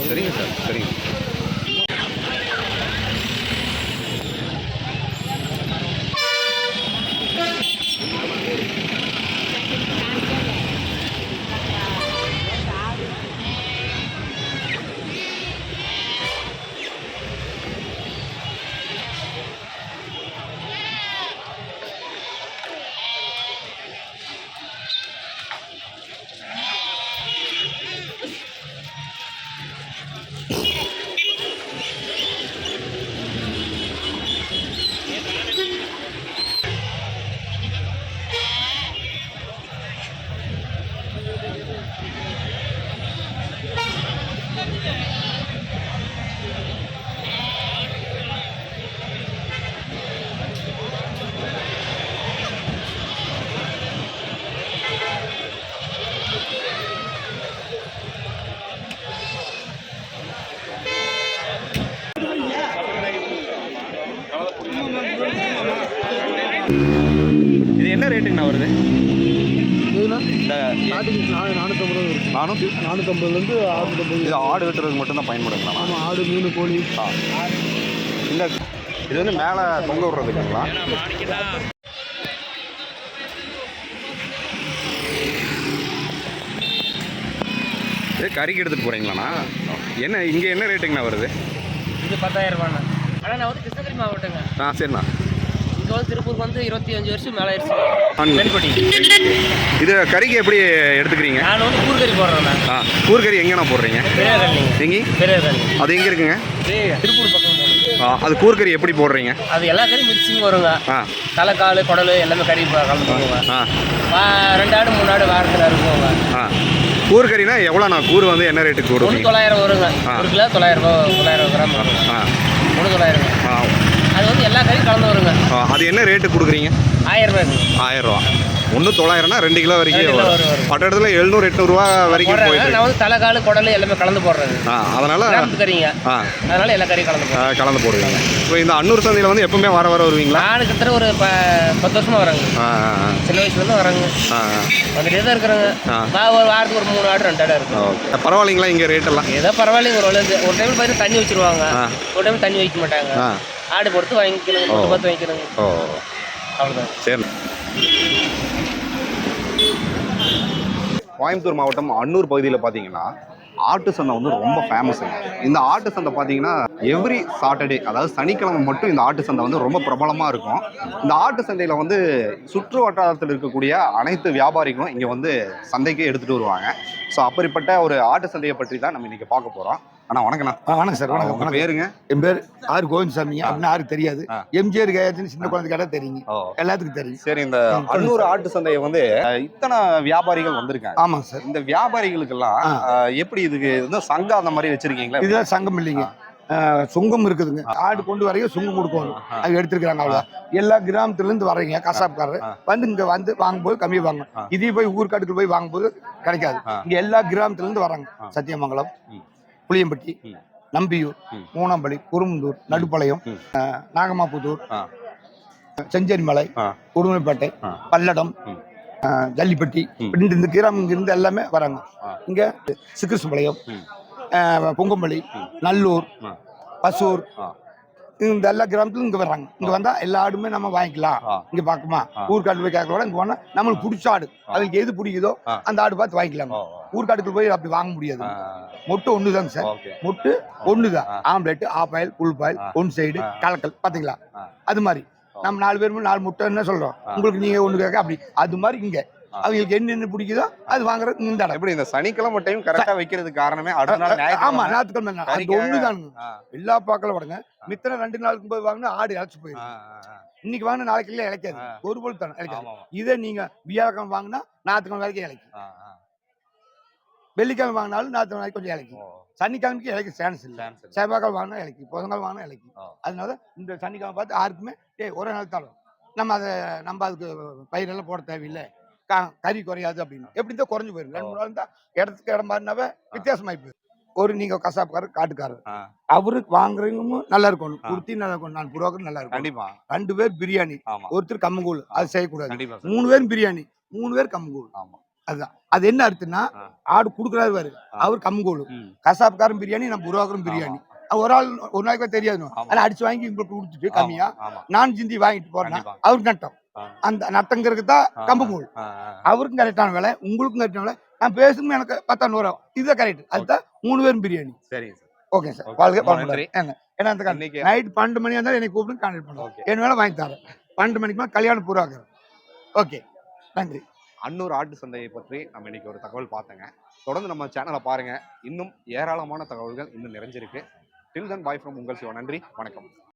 சரிங்க சார், சரிங்க. இது என்ன ரேட்டுங்கண்ணா வருது? இந்த 450 இது ஆடு வெட்டுறதுக்கு மட்டும்தான் பயன்படுங்களா? ஆமாம், ஆடு, மீன், கோழி. இந்த இது வந்து மேலே தொங்க விடுறதுக்குங்களா? இது கறிக்கு எடுத்துகிட்டு போகிறீங்களாண்ணா? என்ன இங்கே என்ன ரேட்டுங்கண்ணா வருது? இது 10,000 ரூபாண்ணா. ஆனால் நான் வந்து கிருஷ்ணகிரி மாவட்டங்க. சரிண்ணா. இங்கே வந்து திருப்பூருக்கு வந்து 25 வருஷம் மேலே ஆயிடுச்சு. இது கறிக்கு எப்படி எடுத்துக்கிறீங்க? நான் வந்து கூறுகறி போடுறேண்ணா. கூறுகறி எங்கேண்ணா போடுறீங்க? எங்கே? அது எங்கே இருக்குங்க? திருப்பூர் பக்கம். அது கூறுகறி எப்படி போடுறீங்க? அது எல்லா கறியும் மிக்சிங் வருங்க. தலைக்கால், குடல் எல்லாமே கறி கலந்து போடுவோங்க. 2 ஆடு 3 ஆடு வாரத்தில் இருக்குங்க. கூறுகறினா எவ்வளோண்ணா? கூறு வந்து என்ன ரேட்டுக்கு கூறு? 900 வருங்க. 1 கிலோ 900 கிராம் வருங்க. 900. அது வந்து எல்லா கறியும் கலந்து வருங்க. அது என்ன ரேட்டு கொடுக்குறீங்க? 1000 ரூபாய். 1000 ரூபா. 900னா 2 கிலோ வரைக்கும் பட்ட இடத்துல 700-800 ரூபா வரைக்கும் போயிட்டு. நான் வந்து தலைக்கால், குடல் எல்லாமே கலந்து போடுறது. அதனால கறிங்க. அதனால எல்லா கறியும் கலந்து போடுவீங்க. இப்போ இந்த அன்னூர் சந்தையில் வந்து எப்பவுமே வர வருவீங்களா? நான் கிட்டத்தட்ட ஒரு 10 வருஷமா வராங்க. சின்ன வயசுலேருந்து வராங்க. வந்துட்டே தான் இருக்கிறாங்க. ஒரு வாரத்துக்கு ஒரு 3 ஆடு 2 ஆடு இருக்கும். பரவாயில்லைங்களா இங்கே ரேட்டெல்லாம்? ஏதோ பரவாயில்லைங்க. ஒரு டைம் பார்த்தீங்கன்னா தண்ணி வச்சிருவாங்க, ஒரு டைம் தண்ணி வைக்க மாட்டாங்க. ஆடு பொறுத்து வாங்கிக்கணுங்க, பார்த்து வாங்கிக்கணுங்க. அவ்வளோதான். சரி. கோயம்புத்தூர் மாவட்டம் அன்னூர் பகுதியில் பார்த்தீங்கன்னா ஆட்டு சந்தை வந்து ரொம்ப ஃபேமஸுங்க. இந்த ஆட்டு சந்தை பார்த்தீங்கன்னா எவ்ரி சாட்டர்டே, அதாவது சனிக்கிழமை மட்டும் இந்த ஆட்டு சந்தை வந்து ரொம்ப பிரபலமாக இருக்கும். இந்த ஆட்டு சந்தையில் வந்து சுற்று வட்டாரத்தில் இருக்கக்கூடிய அனைத்து வியாபாரிகளும் இங்கே வந்து சந்தைக்கு எடுத்துகிட்டு வருவாங்க. ஸோ அப்படிப்பட்ட ஒரு ஆட்டு சந்தையை பற்றி தான் நம்ம இன்றைக்கி பார்க்க போகிறோம். அண்ணா வணக்கண்ணா. வணக்கம் சார். வணக்கம். பேருங்க? என் பேர் ஆர் கோவிந்தசாமி. அப்படின்னு யாருக்கு தெரியாது. எம்ஜிஆர் கையாச்சுன்னு சின்ன குழந்தை கேட்டால் தெரியுங்க, எல்லாத்துக்கும் தெரியும். சரி, இந்த அன்னூர் ஆட்டு சந்தையை வந்து இத்தனை வியாபாரிகள் வந்திருக்காங்க. ஆமாம் சார். இந்த வியாபாரிகளுக்கெல்லாம் எப்படி இதுக்கு வந்து சங்கம் அந்த மாதிரி வச்சிருக்கீங்களா? இதுதான் சங்கம் இல்லைங்க, சுங்கம் இருக்குதுங்க. ஆடு கொண்டு வரையும் சுங்கம் கொடுக்கணும், அது எடுத்துருக்காங்க. அவ்வளோ எல்லா கிராமத்துல இருந்து வரீங்க கசாப்காரர் வந்து இங்க வந்து வாங்கும்போது கம்மி வாங்க. இதே போய் ஊர்காட்டுக்கு போய் வாங்கும்போது கிடைக்காது. இங்க எல்லா கிராமத்துல இருந்து வராங்க. சத்தியமங்கலம், புளியம்பட்டி, நம்பியூர், மூணாம்பள்ளி, குருமுந்தூர், நடுப்பாளையம், நாகமாப்புத்தூர், செஞ்சேரிமலை, உடுமலைப்பேட்டை, பல்லடம், ஜல்லிப்பட்டி, இந்த கிராமம் இங்கிருந்து எல்லாமே வராங்க. இங்க சிக்கிருஷ்ணபாளையம், பொங்கம்பள்ளி, நல்லூர், பசூர், இந்த எல்லா கிராமத்துலும் இங்க வர்றாங்க. இங்க வந்தா எல்லா ஆடுமே நம்ம வாங்கிக்கலாம். இங்க பாக்குமா ஊர்காட்டு போய் கேட்கறோட இங்க போனா நம்மளுக்கு பிடிச்ச ஆடு, அதுக்கு எது பிடிக்குதோ அந்த ஆடு பார்த்து வாங்கிக்கலாம். ஊர்காட்டுக்கு போய் அப்படி வாங்க முடியாது. மொட்டு ஒண்ணுதாங்க சார். மொட்டு ஒண்ணுதான். Omelette, half boil, full boil, one side, கலக்கல். பாத்தீங்களா? அது மாதிரி நம்ம 4 பேருமே 4 முட்டை என்ன சொல்றோம், உங்களுக்கு நீங்க ஒண்ணு கேட்க அப்படி. அது மாதிரி இங்க அவங்களுக்கு என்னென்ன பிடிக்குதோ அது வாங்குறது. இந்த இடம் இப்படி இந்த சனிக்கிழமை டைம் கரெக்டா வைக்கிறதுக்கு காரணமே ஆமா, ஞாயிற்றுக்கிழமை அது ஒண்ணுதானுங்க. எல்லா பாக்கல விடுங்க. மித்தனை 2 நாளுக்கு போய் வாங்கினா ஆடு இழைச்சு போயிடும். இன்னைக்கு வாங்கினா நாளைக்கு இல்ல இழைக்காது, ஒரு பொருள் தானே இழைக்காது. இதே நீங்க வியாழக்கிழமை வாங்கினா ஞாயிற்றுக்கிழமை வரைக்கும் இழைக்கும், வெள்ளிக்கிழமை வாங்கினாலும் ஞாயிற்றுக்கிழமை வரைக்கும் கொஞ்சம் இழைக்கும், சனிக்கிழமைக்கு இழைக்க சான்ஸ் இல்லை, செவ்வாய்க்கிழமை வாங்கினா இழைக்கும், புதன்கிழமை வாங்கினா இழைக்கும். அதனால இந்த சனிக்கிழமை பார்த்து யாருக்குமே ஒரு நாள் தாளும் நம்ம அதுக்கு பயிரெல்லாம் போட தேவையில்லை, கறி குறையாது அப்படின்னு. எப்படி தான் குறைஞ்சு போயிடும். 2-3 நாள் தான் இடத்துக்கு இடம் மாறினாவே வித்தியாசமாயி போயிடும். ஒரு நீங்க கசாப்காரர் காட்டுக்காரர் ஆ. அவருக்கு வாங்குறவங்க நல்லா இருக்கணும், குர்த்தி நல்லா இருக்கணும், நான் புரோக்கர் நல்லா இருக்கும். கண்டிப்பா 2 பேர் பிரியாணி, ஆமா ஒருத்தர் கம்மங்கூழ், அது செய்யக்கூடாது. கண்டிப்பா சார் 3 பேரும் பிரியாணி, 3 பேர் கம்மங்கூழ். ஆமா அதுதான். அது என்ன அர்த்தம்னா ஆ. ஆடு குடுக்குறாரு பாரு, ஆ. அவர் கம்மங்கூழ், ம். கசாப்காரன் பிரியாணி, நான் புரோக்கரும் பிரியாணி. ஒரு ஆள் ஒரு நாளைக்கு தெரியாது, ஆமா. அதை அடிச்சு வாங்கி உங்களுக்கு கொடுத்துட்டு கம்மியா ஆமா நான் சிந்தி வாங்கிட்டு போறேன்னா கண்டிப்பா. அவருக்கு நட்டம். ஆ. அந்த நட்டங்கிறது தான் ஆ. கம்பங்கூழ். ஆ. அவருக்கும் கரெக்டான விலை, உங்களுக்கும் கரெக்டான விலை. நான் பேசும் எனக்கு 10 வரும். இதுதான் கரெக்ட். அதுதான் 3 பேரும் பிரியாணி. சரிங்க சார் ஓகே சார். Okay. வாழ்க ரொம்ப வளமுடன். நன்றி. ஏங்க ஏன்னா அந்த இன்னைக்கு நைட் 12 மணியா இருந்தாலும் என்னை கூப்பிட்டு கான்டாக்ட் பண்ணுவோம். ஓகே என் வேலை வாங்கி தரேன். 12 மணிக்கு மேலே கல்யாணம் பூராக்கிறேன். ஓகே நன்றி. அன்னூர் ஆட்டு சந்தையை பற்றி நம்ம இன்னைக்கு ஒரு தகவல் பார்த்தேங்க. தொடர்ந்து நம்ம சேனலை பாருங்க, இன்னும் ஏராளமான தகவல்கள் இன்னும் நிறைஞ்சிருக்கு. டில் தென் பாய் ஃப்ரம் உங்கள் சிவா. நன்றி, வணக்கம்.